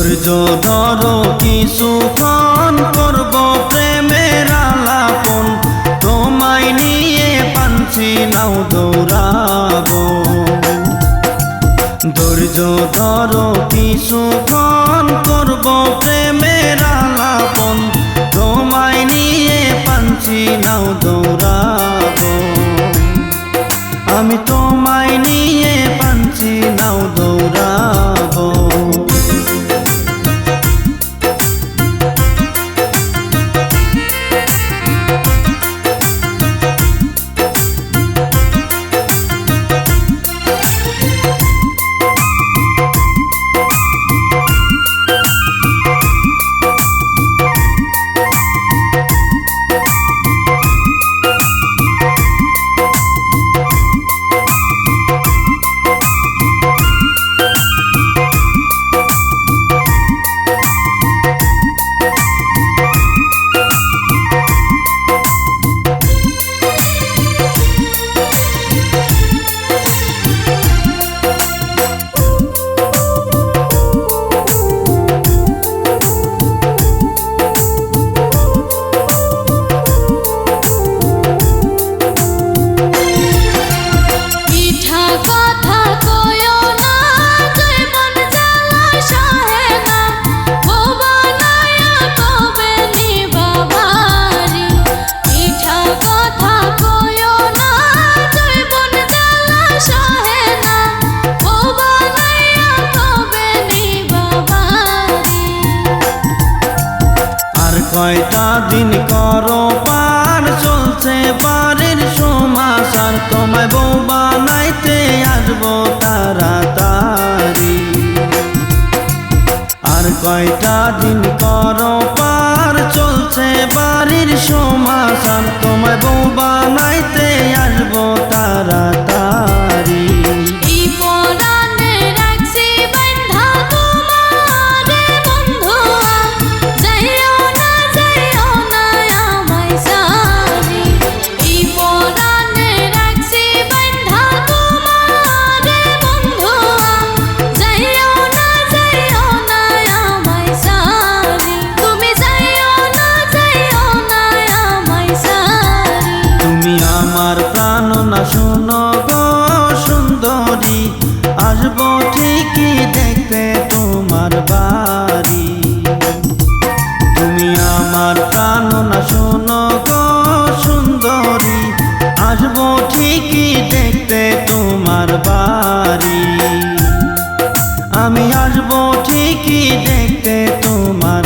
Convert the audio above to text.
ধৈর্য ধরো কিছুক্ষণ করব প্রেমের আলাপন, তোমায় নিয়ে পাঞ্ছি নাও দৌড়াবো। ধৈর্য ধরো কিছুক্ষণ করব প্রেমের আলাপন, তোমায় নিয়ে পাঞ্ছি নাও দৌড়াবো। আমি তোমায় নিয়ে পাঞ্ছি নাও দৌড়াবো। কয়টা দিন করো পার, চলছে বাড়ির সমাচার, তোমায় বউ বানাইতে আসবো তাড়াতাড়ি। আর কয়টা দিন করো পার, চলছে বাড়ির সমাচার, তোমায় বউ বানাইতে আসবো তাড়াতাড়ি। আমার প্রাণ না শোনো গো সুন্দরী, আসবো ঠিকই দেখতে তোমার বাড়ি। তুমি আমার প্রাণ না শোনো গো সুন্দরী, আসবো ঠিকই দেখতে তোমার বাড়ি। আমি আসবো ঠিকই দেখতে তোমার